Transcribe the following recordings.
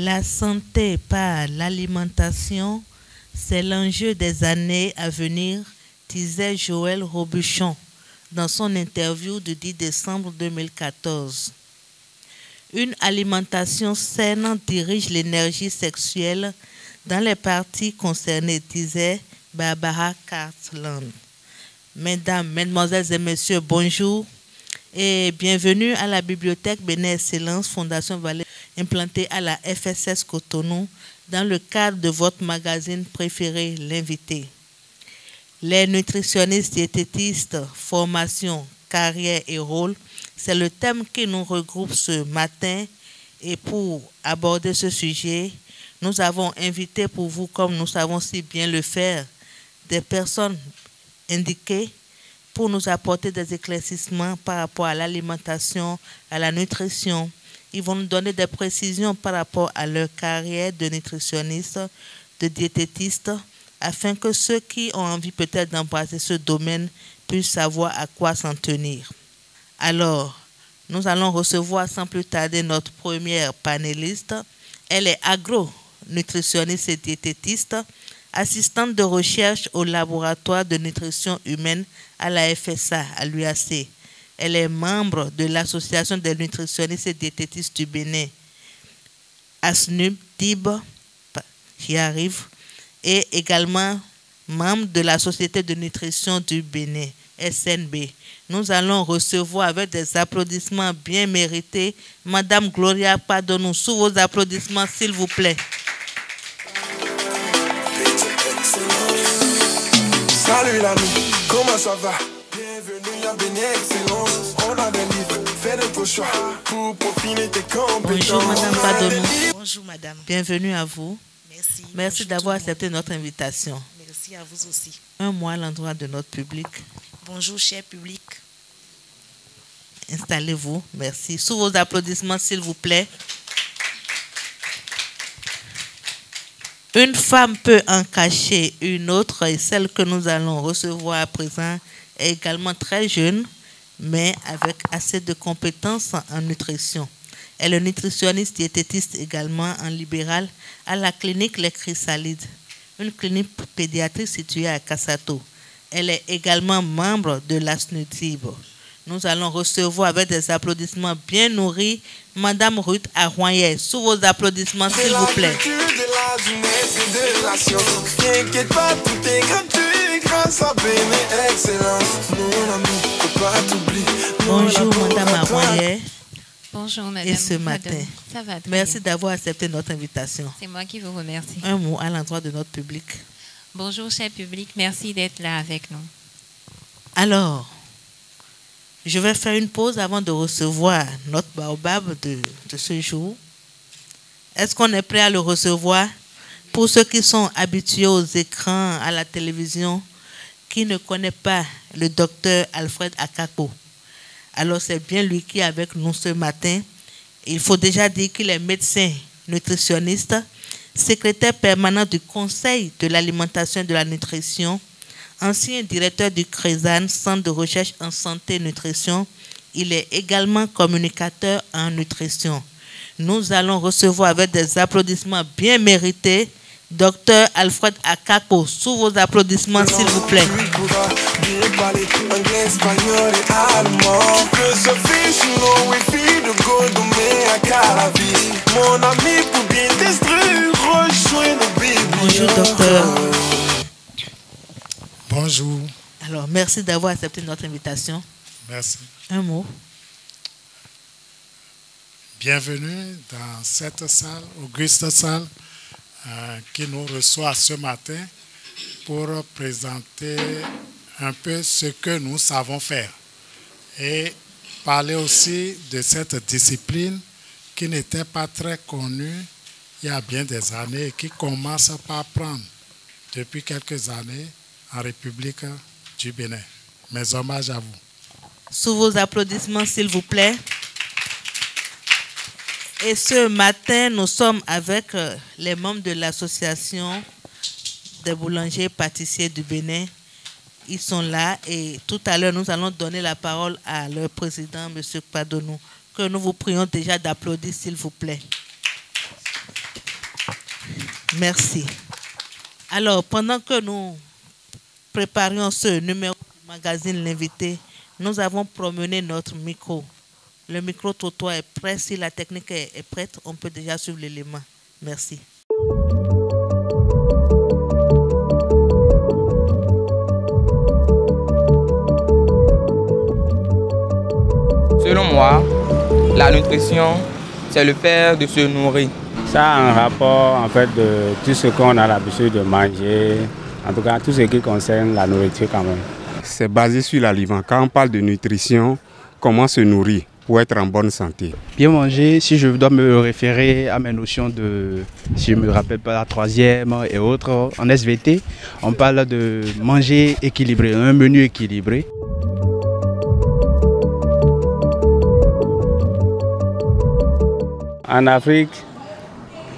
La santé par l'alimentation, c'est l'enjeu des années à venir, disait Joël Robuchon dans son interview du 10 décembre 2014. Une alimentation saine dirige l'énergie sexuelle dans les parties concernées, disait Barbara Cartland. Mesdames, Mesdemoiselles et Messieurs, bonjour et bienvenue à la Bibliothèque Bénin Excellence Fondation Vallée implantée à la FSS Cotonou dans le cadre de votre magazine préféré, L'Invité. Les nutritionnistes diététistes, formation, carrière et rôle, c'est le thème qui nous regroupe ce matin et pour aborder ce sujet, nous avons invité pour vous, comme nous savons si bien le faire, des personnes indiquées pour nous apporter des éclaircissements par rapport à l'alimentation, à la nutrition. Ils vont nous donner des précisions par rapport à leur carrière de nutritionniste, de diététiste, afin que ceux qui ont envie peut-être d'embrasser ce domaine puissent savoir à quoi s'en tenir. Alors, nous allons recevoir sans plus tarder notre première panéliste. Elle est agro-nutritionniste et diététiste, assistante de recherche au laboratoire de nutrition humaine à la FSA, à l'UAC. Elle est membre de l'Association des nutritionnistes et diététistes du Bénin, ASNUB, DIB, j'y arrive, et également membre de la Société de nutrition du Bénin, SNB. Nous allons recevoir avec des applaudissements bien mérités Madame Gloria Padonou. Sous vos applaudissements, s'il vous plaît. Salut l'ami, comment ça va? Bienvenue à Bénin Excellence. On a des livres, fais de vos choix pour peaufiner tes compétences. Bonjour Madame Padonou. Bonjour Madame. Bienvenue à vous. Merci. Merci d'avoir accepté notre invitation. Merci à vous aussi. Un mot à l'endroit de notre public. Bonjour cher public. Installez-vous. Merci. Sous vos applaudissements, s'il vous plaît. Une femme peut en cacher une autre et celle que nous allons recevoir à présent est également très jeune, mais avec assez de compétences en nutrition. Elle est nutritionniste diététiste également en libéral à la clinique Les Chrysalides, une clinique pédiatrique située à Kassato. Elle est également membre de l'ASNUDIB. Nous allons recevoir avec des applaudissements bien nourris Madame Ruth Aroyer. Sous vos applaudissements, s'il vous plaît. T'inquiète pas, tout est gratuit grâce à Bénin Excellence. Mon ami, faut pas t'oublier. Bonjour Madame Aroyer. Bonjour Madame. Et ce matin, Madame. Ça va très merci bien. d'avoir accepté notre invitation. C'est moi qui vous remercie. Un mot à l'endroit de notre public. Bonjour cher public, merci d'être là avec nous. Alors, je vais faire une pause avant de recevoir notre baobab de ce jour. Est-ce qu'on est prêt à le recevoir? Pour ceux qui sont habitués aux écrans, à la télévision, qui ne connaissent pas le docteur Alfred Akako, alors c'est bien lui qui est avec nous ce matin. Il faut déjà dire qu'il est médecin nutritionniste, secrétaire permanent du Conseil de l'alimentation et de la nutrition, ancien directeur du CRESAN, Centre de recherche en santé et nutrition. Il est également communicateur en nutrition. Nous allons recevoir avec des applaudissements bien mérités Dr Alfred Akako. Sous vos applaudissements, s'il vous plaît. Bonjour docteur. Bonjour. Alors, merci d'avoir accepté notre invitation. Merci. Un mot. Bienvenue dans cette salle, auguste salle, qui nous reçoit ce matin pour présenter un peu ce que nous savons faire et parler aussi de cette discipline qui n'était pas très connue il y a bien des années et qui commence par prendre depuis quelques années en République du Bénin. Mes hommages à vous. Sous vos applaudissements, s'il vous plaît. Et ce matin, nous sommes avec les membres de l'association des boulangers pâtissiers du Bénin. Ils sont là et tout à l'heure, nous allons donner la parole à leur président, M. Padonou, que nous vous prions déjà d'applaudir, s'il vous plaît. Merci. Alors, pendant que nous préparions ce numéro du magazine L'Invité, nous avons promené notre micro. Le micro-trottoir est prêt. Si la technique est prête, on peut déjà suivre l'élément. Merci. Selon moi, la nutrition, c'est le fait de se nourrir. Ça a un rapport en fait de tout ce qu'on a l'habitude de manger, en tout cas tout ce qui concerne la nourriture quand même. C'est basé sur l'aliment. Quand on parle de nutrition, comment se nourrir pour être en bonne santé? Bien manger, si je dois me référer à mes notions de, si je ne me rappelle pas la troisième et autres, en SVT, on parle de manger équilibré, un menu équilibré. En Afrique,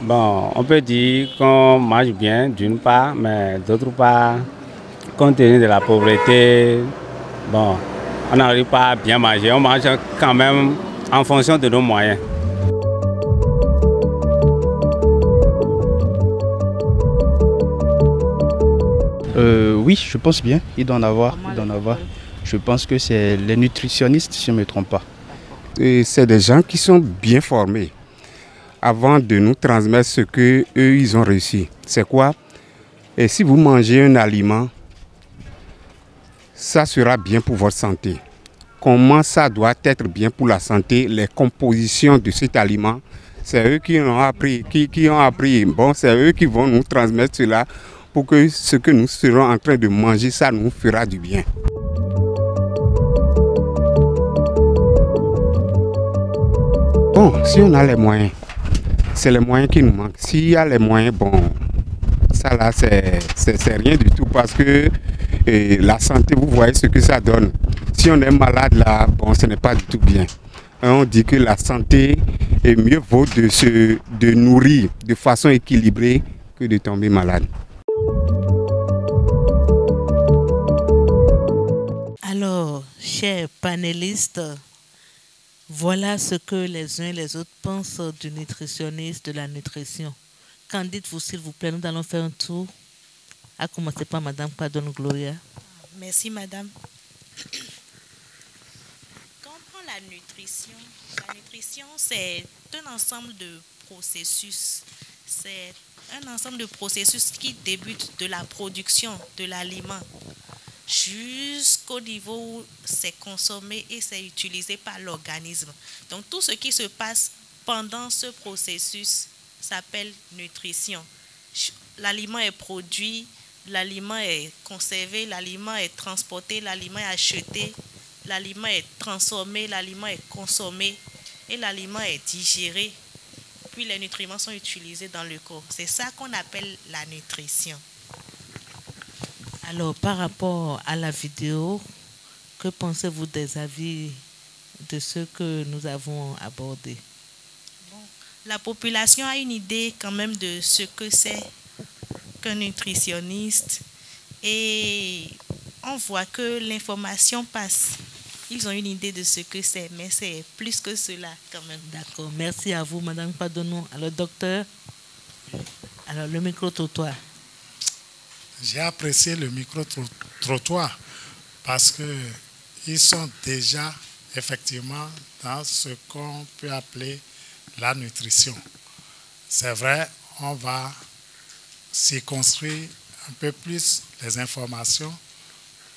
bon, on peut dire qu'on mange bien d'une part, mais d'autre part, compte tenu de la pauvreté, bon, on n'arrive pas à bien manger. On mange quand même en fonction de nos moyens. Oui, je pense bien, il doit en avoir. Je pense que c'est les nutritionnistes, si je ne me trompe pas. C'est des gens qui sont bien formés avant de nous transmettre ce qu'eux, ils ont réussi. C'est quoi? Et si vous mangez un aliment, ça sera bien pour votre santé. Comment ça doit être bien pour la santé, les compositions de cet aliment, c'est eux qui ont appris, qui ont appris. Bon, c'est eux qui vont nous transmettre cela pour que ce que nous serons en train de manger, ça nous fera du bien. Bon, si on a les moyens, c'est les moyens qui nous manquent. S'il y a les moyens, bon, ça là, c'est rien du tout parce que la santé, vous voyez ce que ça donne. Si on est malade là, bon, ce n'est pas du tout bien. On dit que la santé est mieux vaut de nourrir de façon équilibrée que de tomber malade. Alors, chers panélistes, voilà ce que les uns et les autres pensent du nutritionniste, de la nutrition. Qu'en dites-vous, s'il vous plaît? Nous allons faire un tour, à commencer par Madame Pardon Gloria. Merci, madame. Quand on prend la nutrition, c'est un ensemble de processus. C'est un ensemble de processus qui débute de la production de l'aliment jusqu'au niveau où c'est consommé et c'est utilisé par l'organisme. Donc, tout ce qui se passe pendant ce processus s'appelle nutrition. L'aliment est produit, l'aliment est conservé, l'aliment est transporté, l'aliment est acheté, l'aliment est transformé, l'aliment est consommé et l'aliment est digéré. Puis les nutriments sont utilisés dans le corps. C'est ça qu'on appelle la nutrition. Alors, par rapport à la vidéo, que pensez-vous des avis de ceux que nous avons abordés? La population a une idée quand même de ce que c'est qu'un nutritionniste et on voit que l'information passe. Ils ont une idée de ce que c'est, mais c'est plus que cela quand même. D'accord, merci à vous, Madame Padonou. Alors, docteur, alors le micro-trottoir. J'ai apprécié le micro-trottoir parce qu'ils sont déjà effectivement dans ce qu'on peut appeler la nutrition. C'est vrai, on va s'y construire un peu plus les informations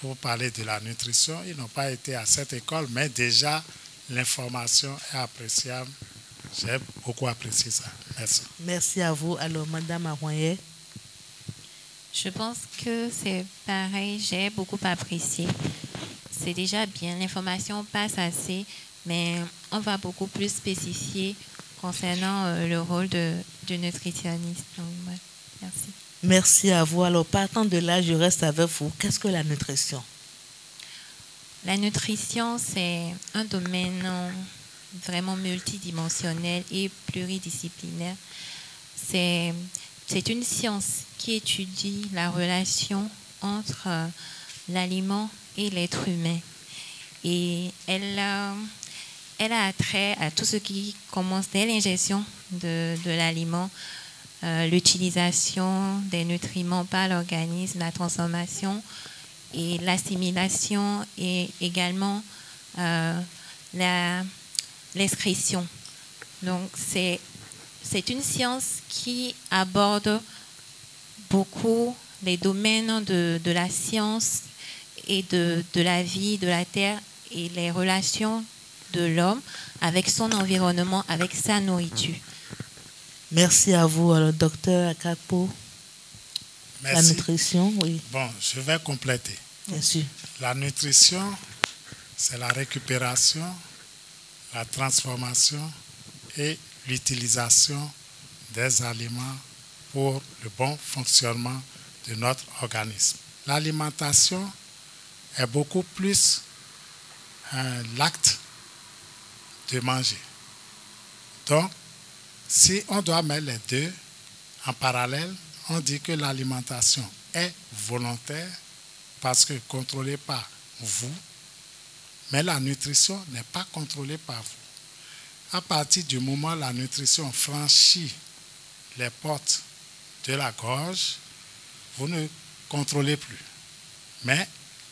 pour parler de la nutrition. Ils n'ont pas été à cette école, mais déjà l'information est appréciable. J'ai beaucoup apprécié ça. Merci. Merci à vous. Alors, Madame Aroyer. Je pense que c'est pareil, j'ai beaucoup apprécié. C'est déjà bien, l'information passe assez, mais on va beaucoup plus spécifier concernant le rôle du nutritionniste. Donc, ouais, merci. Merci à vous. Alors, partant de là, je reste avec vous. Qu'est-ce que la nutrition? La nutrition, c'est un domaine vraiment multidimensionnel et pluridisciplinaire. C'est une science qui étudie la relation entre l'aliment et l'être humain. Et elle a attrait à tout ce qui commence dès l'ingestion de l'aliment l'utilisation des nutriments par l'organisme, la transformation et l'assimilation et également l'excrétion. Donc c'est une science qui aborde beaucoup les domaines de la science et de la vie, de la terre et les relations de l'homme avec son environnement, avec sa nourriture. Merci à vous, alors, docteur Akakpo. Merci. La nutrition, oui. Bon, je vais compléter. Bien sûr. La nutrition, c'est la récupération, la transformation et l'utilisation des aliments pour le bon fonctionnement de notre organisme. L'alimentation est beaucoup plus l'acte de manger. Donc, si on doit mettre les deux en parallèle, on dit que l'alimentation est volontaire parce que contrôlée par vous, mais la nutrition n'est pas contrôlée par vous. À partir du moment où la nutrition franchit les portes de la gorge, vous ne contrôlez plus. Mais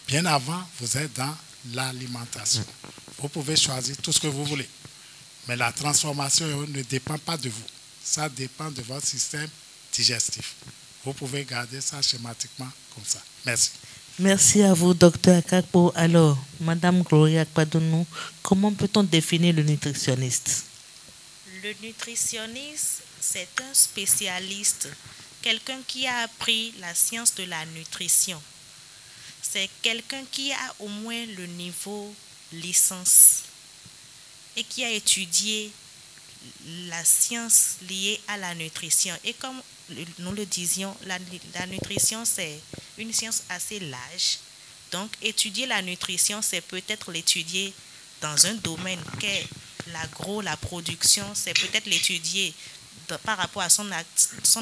bien avant, vous êtes dans l'alimentation. Vous pouvez choisir tout ce que vous voulez. Mais la transformation ne dépend pas de vous. Ça dépend de votre système digestif. Vous pouvez garder ça schématiquement comme ça. Merci. Merci à vous, docteur Akakpo. Alors, Madame Gloria Akpadonou, comment peut-on définir le nutritionniste? Le nutritionniste, c'est un spécialiste, quelqu'un qui a appris la science de la nutrition. C'est quelqu'un qui a au moins le niveau licence et qui a étudié la science liée à la nutrition. Et comme nous le disions, la nutrition, c'est une science assez large. Donc, étudier la nutrition, c'est peut-être l'étudier dans un domaine qu'est l'agro, la production, c'est peut-être l'étudier par rapport à son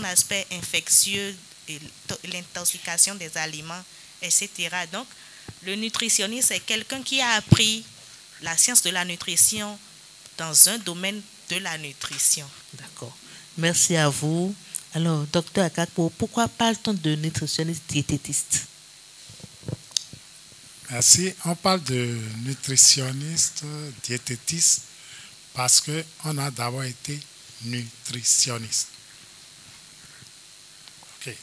aspect infectieux, et l'intoxication des aliments, etc. Donc, le nutritionniste, c'est quelqu'un qui a appris la science de la nutrition dans un domaine de la nutrition. D'accord. Merci à vous. Alors, docteur Akakpo, pourquoi parle-t-on de nutritionniste diététiste? Merci. On parle de nutritionniste diététiste parce qu'on a d'abord été nutritionniste. OK.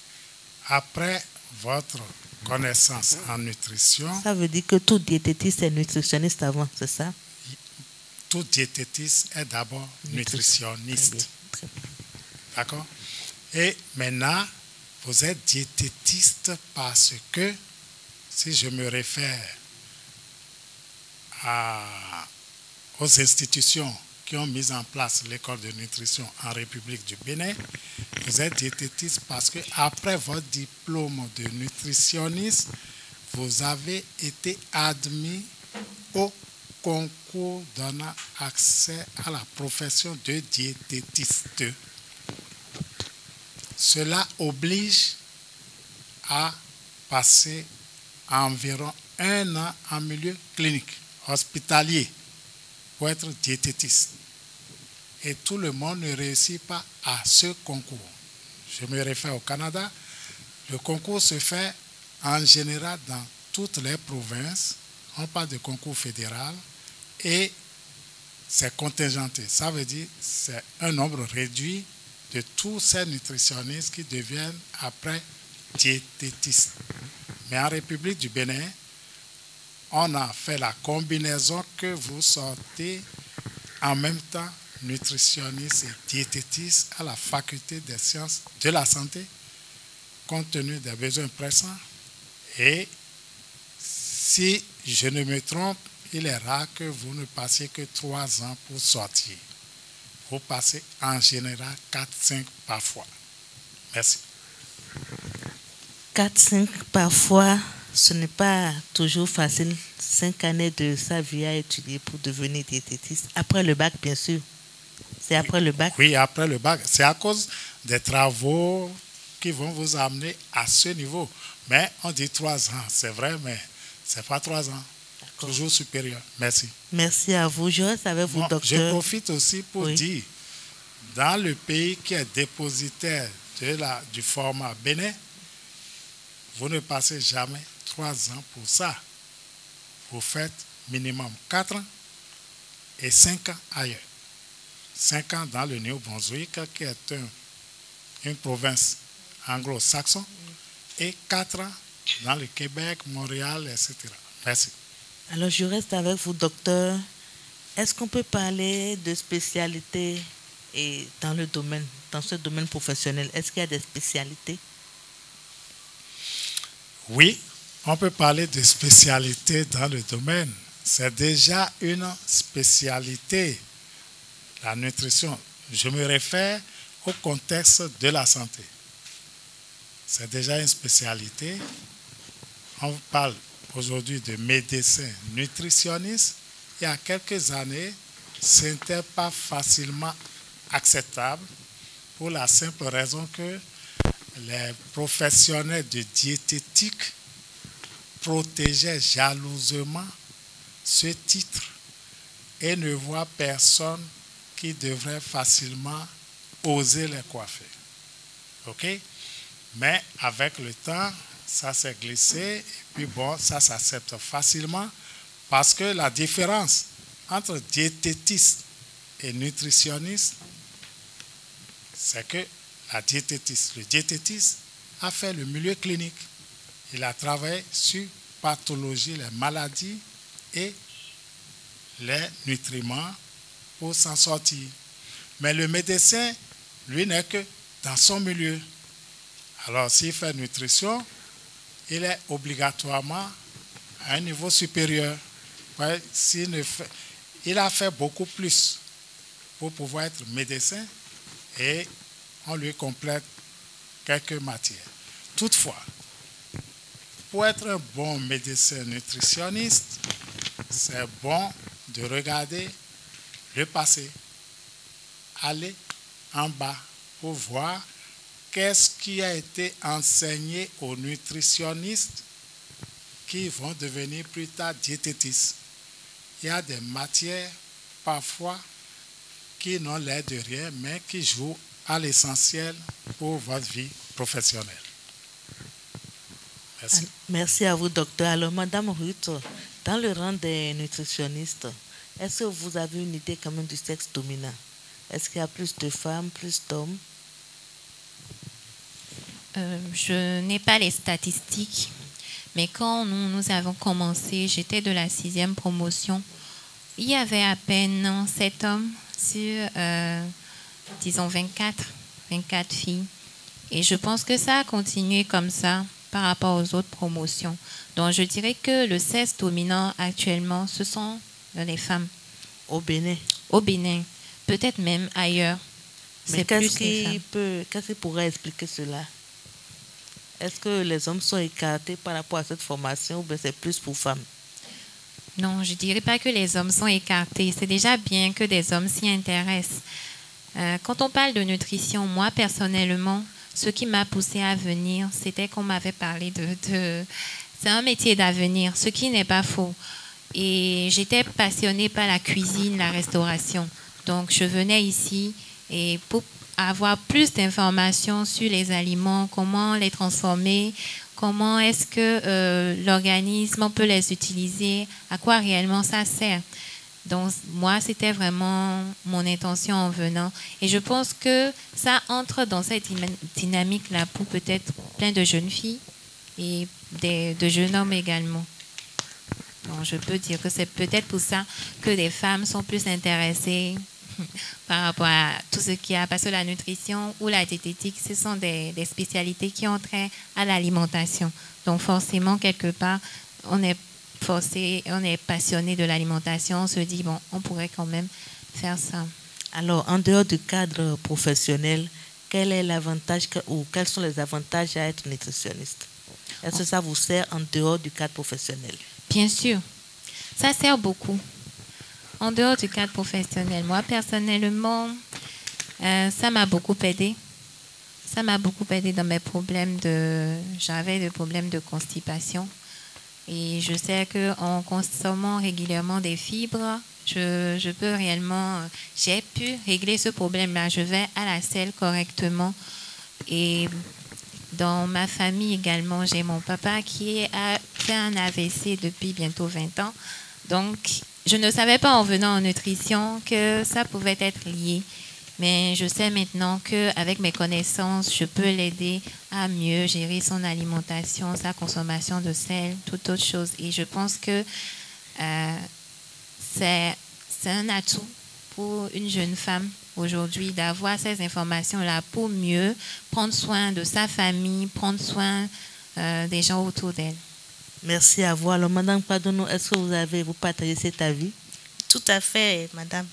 Après votre connaissance en nutrition... Ça veut dire que tout diététiste est nutritionniste avant, c'est ça? Tout diététiste est d'abord nutritionniste. Très bien. D'accord? Et maintenant, vous êtes diététiste parce que, si je me réfère aux institutions qui ont mis en place l'école de nutrition en République du Bénin, vous êtes diététiste parce que après votre diplôme de nutritionniste, vous avez été admis au concours donnant accès à la profession de diététiste. Cela oblige à passer environ 1 an en milieu clinique, hospitalier, pour être diététiste. Et tout le monde ne réussit pas à ce concours. Je me réfère au Canada. Le concours se fait en général dans toutes les provinces. On parle de concours fédéral et c'est contingenté. Ça veut dire que c'est un nombre réduit de tous ces nutritionnistes qui deviennent après diététistes. Mais en République du Bénin, on a fait la combinaison que vous sortez en même temps nutritionniste et diététiste à la faculté des sciences de la santé, compte tenu des besoins pressants. Et si je ne me trompe, il est rare que vous ne passiez que 3 ans pour sortir. Vous passez en général 4-5 parfois. Merci. 4-5 parfois, ce n'est pas toujours facile. 5 années de sa vie à étudier pour devenir diététiste. Après le bac, bien sûr. C'est après le bac? Oui, après le bac. C'est à cause des travaux qui vont vous amener à ce niveau. Mais on dit 3 ans, c'est vrai, mais ce n'est pas 3 ans. Toujours supérieur. Merci. Merci à vous. Je reste avec vous, docteur. Je profite aussi pour dire, dans le pays qui est dépositaire du format Bénin, vous ne passez jamais 3 ans pour ça. Vous faites minimum 4 ans et 5 ans ailleurs. 5 ans dans le Nouveau-Brunswick, qui est une province anglo-saxonne, et 4 ans dans le Québec, Montréal, etc. Merci. Alors, je reste avec vous, docteur. Est-ce qu'on peut parler de spécialité dans ce domaine professionnel? Est-ce qu'il y a des spécialités? Oui, on peut parler de spécialité dans le domaine. C'est déjà une spécialité, la nutrition. Je me réfère au contexte de la santé. C'est déjà une spécialité. On parle aujourd'hui de médecin nutritionniste. Il y a quelques années, ce n'était pas facilement acceptable pour la simple raison que les professionnels de diététique protégeaient jalousement ce titre et ne voient personne qui devrait facilement oser les coiffer. OK? Mais avec le temps, ça s'est glissé et puis bon, ça s'accepte facilement parce que la différence entre diététiste et nutritionniste, c'est que le diététiste a fait le milieu clinique. Il a travaillé sur pathologie, les maladies et les nutriments pour s'en sortir. Mais le médecin, lui, n'est que dans son milieu. Alors, s'il fait nutrition, il est obligatoirement à un niveau supérieur. Ouais, il a fait beaucoup plus pour pouvoir être médecin et on lui complète quelques matières. Toutefois, pour être un bon médecin nutritionniste, c'est bon de regarder le passé, aller en bas pour voir qu'est-ce qui a été enseigné aux nutritionnistes qui vont devenir plus tard diététistes. Il y a des matières parfois qui n'ont l'air de rien, mais qui jouent à l'essentiel pour votre vie professionnelle. Merci. Merci à vous, docteur. Alors, Madame Ruth, dans le rang des nutritionnistes, est-ce que vous avez une idée quand même du sexe dominant? Est-ce qu'il y a plus de femmes, plus d'hommes? Je n'ai pas les statistiques, mais quand nous avons commencé, j'étais de la 6e promotion, il y avait à peine 7 hommes sur, disons, 24 filles. Et je pense que ça a continué comme ça par rapport aux autres promotions. Donc, je dirais que le sexe dominant actuellement, ce sont les femmes. Au Bénin? Au Bénin, peut-être même ailleurs. Mais qu'est-ce qui pourrait expliquer cela? Est-ce que les hommes sont écartés par rapport à cette formation ou bien c'est plus pour femmes? Non, je ne dirais pas que les hommes sont écartés. C'est déjà bien que des hommes s'y intéressent. Quand on parle de nutrition, moi, personnellement, ce qui m'a poussée à venir, c'était qu'on m'avait parlé c'est un métier d'avenir, ce qui n'est pas faux. Et j'étais passionnée par la cuisine, la restauration. Donc, je venais ici et pour avoir plus d'informations sur les aliments, comment les transformer, comment est-ce que l'organisme peut les utiliser, à quoi réellement ça sert. Donc, moi, c'était vraiment mon intention en venant. Et je pense que ça entre dans cette dynamique-là pour peut-être plein de jeunes filles et de jeunes hommes également. Donc, je peux dire que c'est peut-être pour ça que les femmes sont plus intéressées par rapport à tout ce qu'il y a. Parce que la nutrition ou la diététique, ce sont des spécialités qui ont trait à l'alimentation. Donc, forcément, quelque part, on est passionné de l'alimentation, on se dit, bon, on pourrait quand même faire ça. Alors, en dehors du cadre professionnel, quel est l'avantage ou quels sont les avantages à être nutritionniste? Est-ce que ça vous sert en dehors du cadre professionnel? Bien sûr, ça sert beaucoup. En dehors du cadre professionnel, moi, personnellement, ça m'a beaucoup aidé. Ça m'a beaucoup aidé dans mes problèmes j'avais des problèmes de constipation. Et je sais qu'en consommant régulièrement des fibres, je peux réellement, j'ai pu régler ce problème-là. Je vais à la selle correctement. Et dans ma famille également, j'ai mon papa qui a fait un AVC depuis bientôt 20 ans. Donc, je ne savais pas en venant en nutrition que ça pouvait être lié. Mais je sais maintenant qu'avec mes connaissances, je peux l'aider à mieux gérer son alimentation, sa consommation de sel, toute autre chose. Et je pense que c'est un atout pour une jeune femme aujourd'hui d'avoir ces informations-là pour mieux prendre soin de sa famille, prendre soin des gens autour d'elle. Merci à vous. Alors, Madame Padono, est-ce que vous partagez cet avis? Tout à fait, Madame.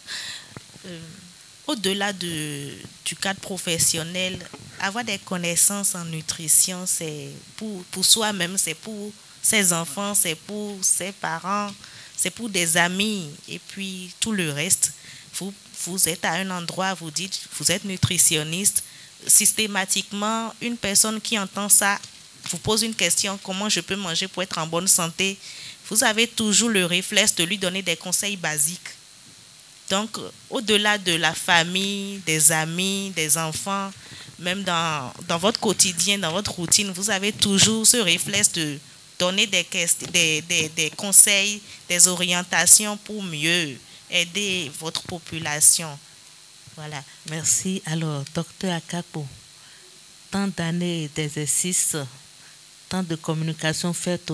Au-delà du cadre professionnel, avoir des connaissances en nutrition, c'est pour soi-même, c'est pour ses enfants, c'est pour ses parents, c'est pour des amis et puis tout le reste. Vous êtes à un endroit, vous dites, vous êtes nutritionniste. Systématiquement, une personne qui entend ça vous pose une question, comment je peux manger pour être en bonne santé? Vous avez toujours le réflexe de lui donner des conseils basiques. Donc, au-delà de la famille, des amis, des enfants, même dans votre quotidien, dans votre routine, vous avez toujours ce réflexe de donner des conseils, des orientations pour mieux aider votre population. Voilà. Merci. Alors, docteur Akapo, tant d'années d'exercice, tant de communication faite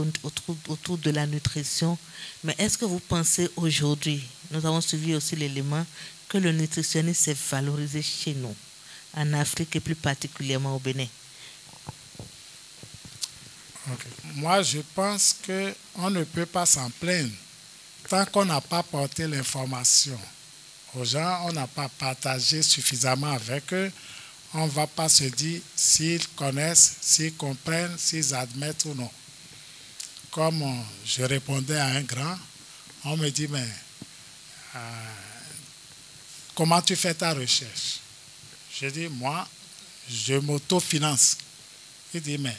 autour de la nutrition, mais est-ce que vous pensez aujourd'hui, nous avons suivi aussi l'élément, que le nutritionnisme est valorisé chez nous, en Afrique et plus particulièrement au Bénin? Okay. Moi, je pense qu'on ne peut pas s'en plaindre tant qu'on n'a pas porté l'information aux gens, on n'a pas partagé suffisamment avec eux. On ne va pas se dire s'ils connaissent, s'ils comprennent, s'ils admettent ou non. Comme je répondais à un grand, on me dit, mais comment tu fais ta recherche? Je dis, moi, je m'autofinance. Il dit, mais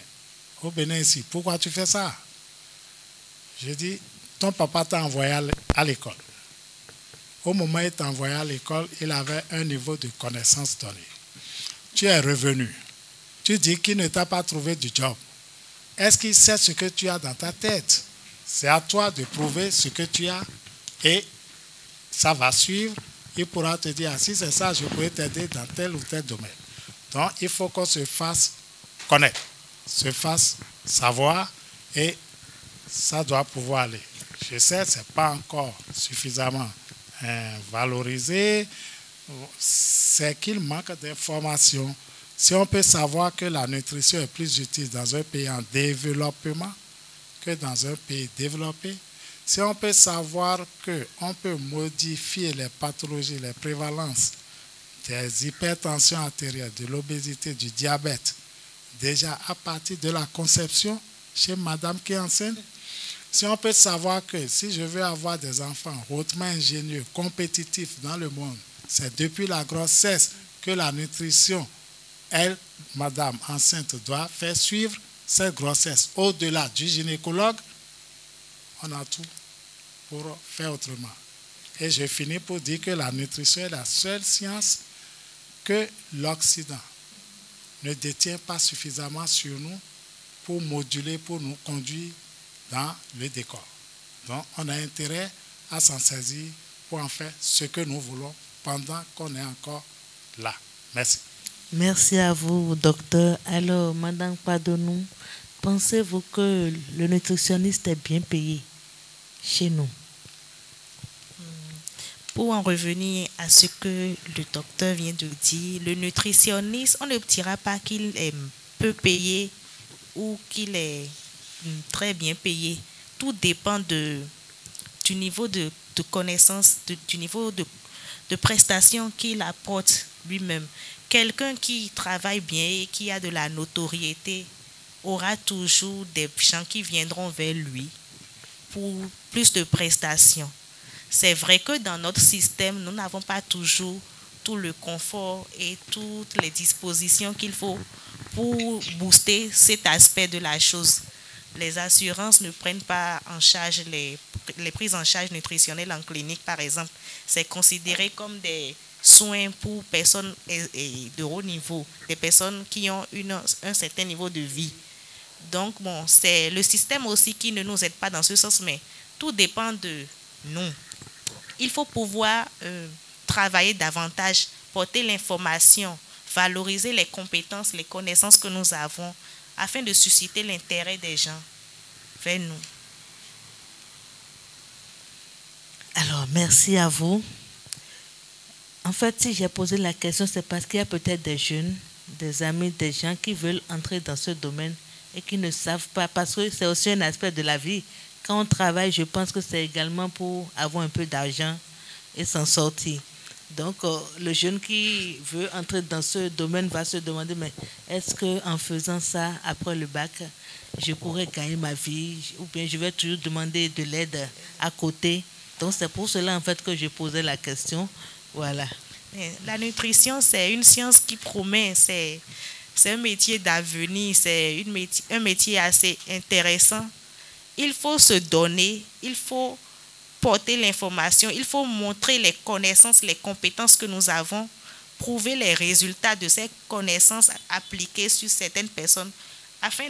au Bénin ici, pourquoi tu fais ça? Je dis, ton papa t'a envoyé à l'école. Au moment où il t'a envoyé à l'école, il avait un niveau de connaissance donné. Tu es revenu. Tu dis qu'il ne t'a pas trouvé du job. Est-ce qu'il sait ce que tu as dans ta tête? C'est à toi de prouver ce que tu as et ça va suivre. Il pourra te dire, ah, si c'est ça, je pourrais t'aider dans tel ou tel domaine. Donc, il faut qu'on se fasse connaître, se fasse savoir et ça doit pouvoir aller. Je sais, ce n'est pas encore suffisamment valorisé. C'est qu'il manque d'informations. Si on peut savoir que la nutrition est plus utile dans un pays en développement que dans un pays développé, si on peut savoir qu'on peut modifier les pathologies, les prévalences des hypertensions artérielles, de l'obésité, du diabète, déjà à partir de la conception chez madame qui est enceinte, si on peut savoir que si je veux avoir des enfants hautement ingénieux, compétitifs dans le monde, c'est depuis la grossesse que la nutrition, elle, madame enceinte, doit faire suivre cette grossesse. Au-delà du gynécologue, on a tout pour faire autrement. Et je finis pour dire que la nutrition est la seule science que l'Occident ne détient pas suffisamment sur nous pour moduler, pour nous conduire dans le décor. Donc, on a intérêt à s'en saisir pour en faire ce que nous voulons pendant qu'on est encore là. Merci. Merci à vous, docteur. Alors, Madame Padonou, pensez-vous que le nutritionniste est bien payé chez nous? Pour en revenir à ce que le docteur vient de dire, le nutritionniste, on ne dira pas qu'il est peu payé ou qu'il est très bien payé. Tout dépend du niveau de connaissance, du niveau de prestation qu'il apporte lui-même. Quelqu'un qui travaille bien et qui a de la notoriété aura toujours des gens qui viendront vers lui pour plus de prestations. C'est vrai que dans notre système, nous n'avons pas toujours tout le confort et toutes les dispositions qu'il faut pour booster cet aspect de la chose. Les assurances ne prennent pas en charge les prises en charge nutritionnelles en clinique, par exemple, c'est considéré comme des soins pour personnes de haut niveau, des personnes qui ont un certain niveau de vie. Donc, bon, c'est le système aussi qui ne nous aide pas dans ce sens, mais tout dépend de nous. Il faut pouvoir travailler davantage, porter l'information, valoriser les compétences, les connaissances que nous avons, afin de susciter l'intérêt des gens vers nous. Alors, merci à vous. En fait, si j'ai posé la question, c'est parce qu'il y a peut-être des jeunes, des amis, des gens qui veulent entrer dans ce domaine et qui ne savent pas, parce que c'est aussi un aspect de la vie. Quand on travaille, je pense que c'est également pour avoir un peu d'argent et s'en sortir. Donc, le jeune qui veut entrer dans ce domaine va se demander, mais est-ce qu'en faisant ça, après le bac, je pourrais gagner ma vie, ou bien je vais toujours demander de l'aide à côté. Donc, c'est pour cela, en fait, que je posais la question. Voilà. La nutrition, c'est une science qui promet, c'est un métier d'avenir, c'est un métier assez intéressant. Il faut se donner, il faut porter l'information, il faut montrer les connaissances, les compétences que nous avons, prouver les résultats de ces connaissances appliquées sur certaines personnes afin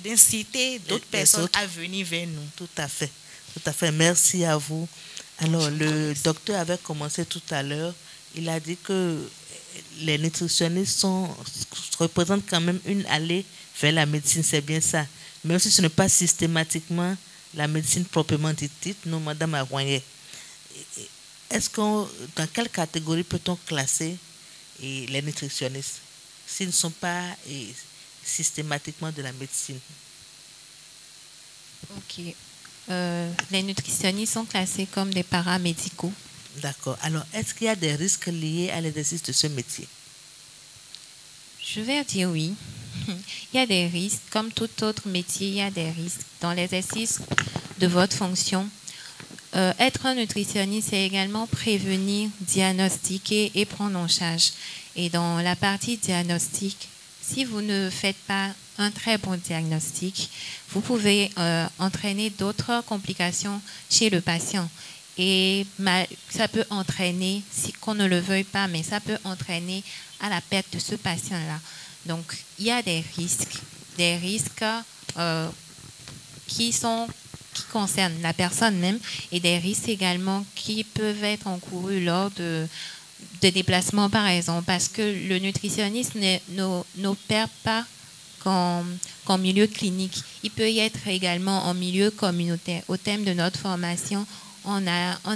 d'inciter d'autres personnes à venir vers nous. Tout à fait. Tout à fait. Merci à vous. Alors, le docteur avait commencé tout à l'heure. Il a dit que les nutritionnistes représentent quand même une allée vers la médecine. C'est bien ça. Même si ce n'est pas systématiquement la médecine proprement dite, non, Madame Aroyer. Dans quelle catégorie peut-on classer les nutritionnistes s'ils ne sont pas systématiquement de la médecine? Ok. Les nutritionnistes sont classés comme des paramédicaux. D'accord. Alors, est-ce qu'il y a des risques liés à l'exercice de ce métier? Je vais dire oui. Il y a des risques. Comme tout autre métier, il y a des risques dans l'exercice de votre fonction. Être un nutritionniste, c'est également prévenir, diagnostiquer et prendre en charge. Et dans la partie diagnostic, si vous ne faites pas un très bon diagnostic, vous pouvez entraîner d'autres complications chez le patient. Et ça peut entraîner, si qu'on ne le veuille pas, mais ça peut entraîner à la perte de ce patient-là. Donc, il y a des risques qui concernent la personne même et des risques également qui peuvent être encourus lors de déplacements, par exemple, parce que le nutritionniste n'opère pas qu'en milieu clinique. Il peut y être également en milieu communautaire. Au thème de notre formation, on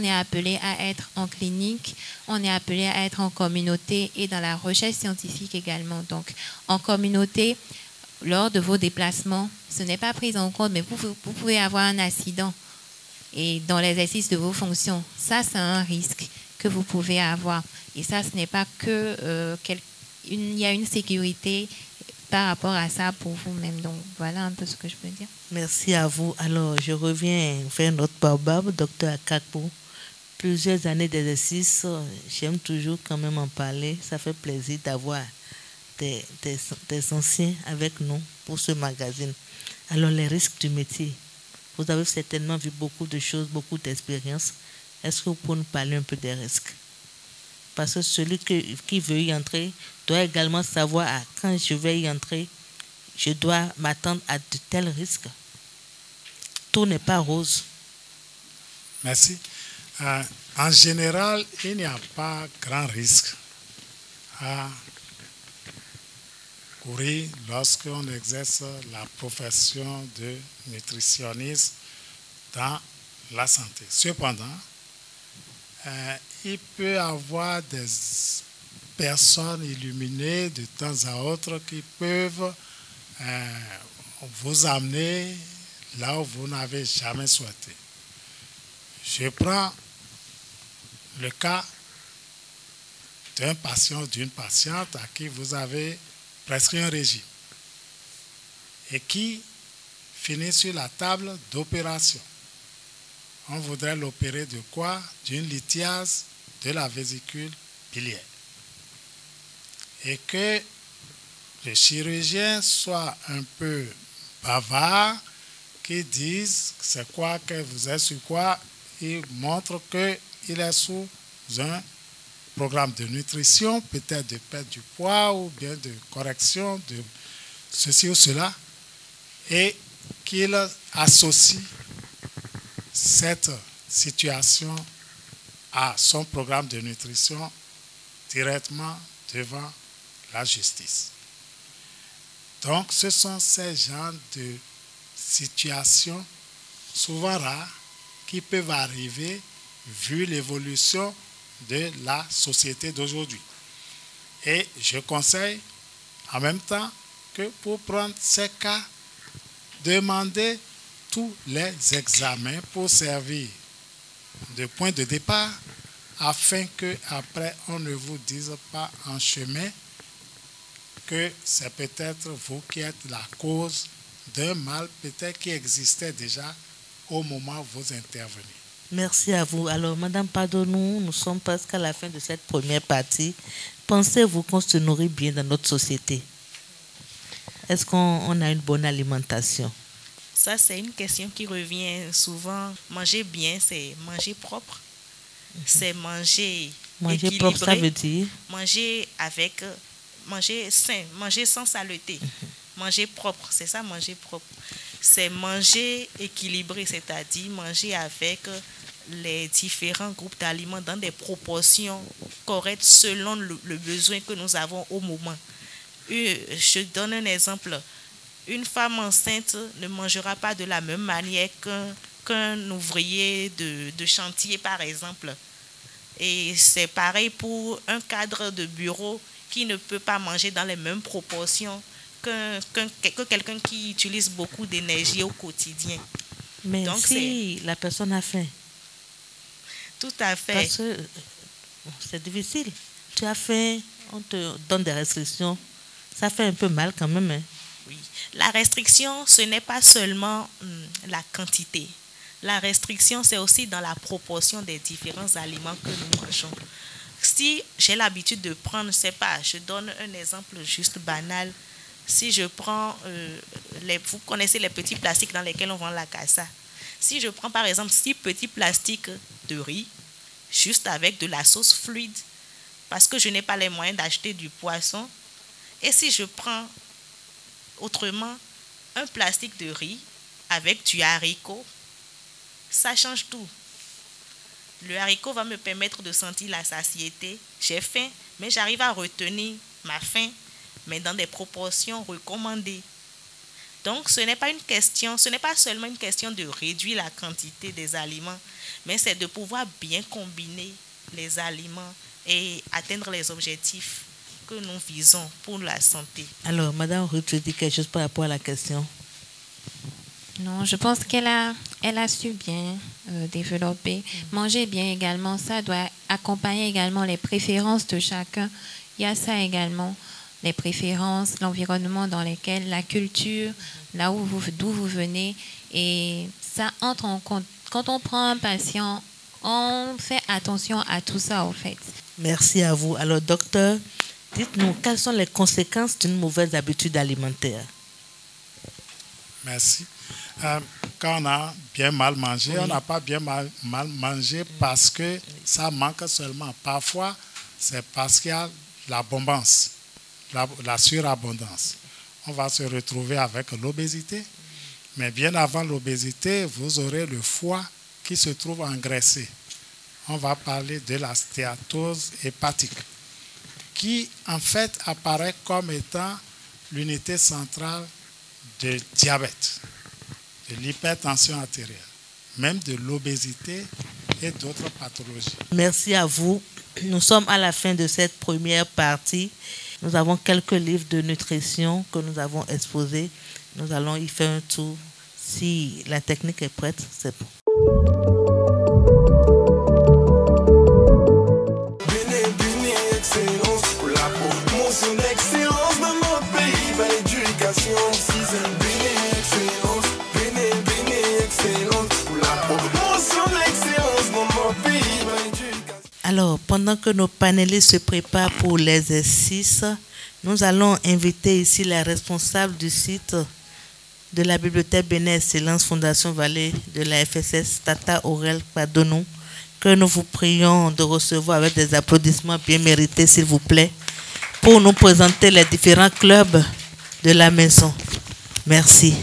est appelé à être en clinique, on est appelé à être en communauté et dans la recherche scientifique également. Donc, en communauté, lors de vos déplacements, ce n'est pas pris en compte, mais vous pouvez avoir un accident et dans l'exercice de vos fonctions. Ça, c'est un risque que vous pouvez avoir. Et ça, ce n'est pas que il y a une sécurité par rapport à ça pour vous-même. Donc, voilà un peu ce que je peux dire. Merci à vous. Alors, je reviens vers notre baobab, docteur Akakpo. Plusieurs années d'exercice, j'aime toujours quand même en parler. Ça fait plaisir d'avoir des anciens avec nous pour ce magazine. Alors, les risques du métier. Vous avez certainement vu beaucoup de choses, beaucoup d'expériences. Est-ce que vous pouvez nous parler un peu des risques? Parce que celui qui veut y entrer doit également savoir quand je vais y entrer, je dois m'attendre à de tels risques. Tout n'est pas rose. Merci. En général, il n'y a pas grand risque à courir lorsqu'on exerce la profession de nutritionniste dans la santé. Cependant, il peut y avoir des personnes illuminées de temps à autre qui peuvent vous amener là où vous n'avez jamais souhaité. Je prends le cas d'un patient, d'une patiente à qui vous avez prescrit un régime et qui finit sur la table d'opération. On voudrait l'opérer de quoi? D'une lithiase de la vésicule biliaire. Et que le chirurgien soit un peu bavard qui disent c'est quoi que vous êtes sur quoi. Il montre qu'il est sous un programme de nutrition, peut-être de perte du poids ou bien de correction de ceci ou cela, et qu'il associe cette situation à son programme de nutrition directement devant la justice. Donc, ce sont ces genres de situations souvent rares qui peuvent arriver vu l'évolution de la société d'aujourd'hui. Et je conseille en même temps que pour prendre ces cas, demandez tous les examens pour servir de point de départ afin que après on ne vous dise pas en chemin que c'est peut-être vous qui êtes la cause d'un mal peut-être qui existait déjà au moment où vous intervenez. Merci à vous. Alors, Madame Padonou, nous sommes presque à la fin de cette première partie. Pensez-vous qu'on se nourrit bien dans notre société? Est-ce qu'on a une bonne alimentation? Ça, c'est une question qui revient souvent. Manger bien, c'est manger propre. C'est manger équilibré. Propre, ça veut dire? Manger sain, manger sans saleté. Manger propre, c'est ça, manger propre. C'est manger équilibré, c'est-à-dire manger avec les différents groupes d'aliments dans des proportions correctes selon le besoin que nous avons au moment. Je donne un exemple. Une femme enceinte ne mangera pas de la même manière qu'un ouvrier de chantier, par exemple. Et c'est pareil pour un cadre de bureau qui ne peut pas manger dans les mêmes proportions que quelqu'un qui utilise beaucoup d'énergie au quotidien. Mais donc, si la personne a faim. Tout à fait. Parce que c'est difficile. Tu as faim, on te donne des restrictions. Ça fait un peu mal quand même. Hein? Oui. La restriction, ce n'est pas seulement la quantité. La restriction, c'est aussi dans la proportion des différents aliments que nous mangeons. Si j'ai l'habitude de prendre, je donne un exemple juste banal. Si je prends, vous connaissez les petits plastiques dans lesquels on vend la cassa. Si je prends par exemple 6 petits plastiques de riz, juste avec de la sauce fluide, parce que je n'ai pas les moyens d'acheter du poisson, et si je prends autrement un plastique de riz avec du haricot, ça change tout. Le haricot va me permettre de sentir la satiété. J'ai faim, mais j'arrive à retenir ma faim, mais dans des proportions recommandées. Donc, ce n'est pas seulement une question de réduire la quantité des aliments, mais c'est de pouvoir bien combiner les aliments et atteindre les objectifs que nous visons pour la santé. Alors, Madame Ruth, tu dis quelque chose par rapport à la question? Non, je pense qu'elle a su bien développer. Manger bien également, ça doit accompagner également les préférences de chacun. Il y a ça également, les préférences, l'environnement dans lequel, la culture, d'où vous venez. Et ça entre en compte. Quand on prend un patient, on fait attention à tout ça, en fait. Merci à vous. Alors, docteur, dites-nous, quelles sont les conséquences d'une mauvaise habitude alimentaire? Merci. Quand on a bien mal mangé, on n'a pas bien mal mangé parce que ça manque seulement. Parfois, c'est parce qu'il y a l'abondance, la surabondance. On va se retrouver avec l'obésité. Mais bien avant l'obésité, vous aurez le foie qui se trouve engraissé. On va parler de la stéatose hépatique, qui en fait apparaît comme étant l'unité centrale du diabète, de l'hypertension artérielle, même de l'obésité et d'autres pathologies. Merci à vous. Nous sommes à la fin de cette première partie. Nous avons quelques livres de nutrition que nous avons exposés. Nous allons y faire un tour. Si la technique est prête, c'est bon. Alors, pendant que nos panélistes se préparent pour l'exercice, nous allons inviter ici la responsable du site de la Bibliothèque Bénin Excellence Fondation Vallée de la FSS, Tata Aurel Padonou, que nous vous prions de recevoir avec des applaudissements bien mérités, s'il vous plaît, pour nous présenter les différents clubs de la maison. Merci.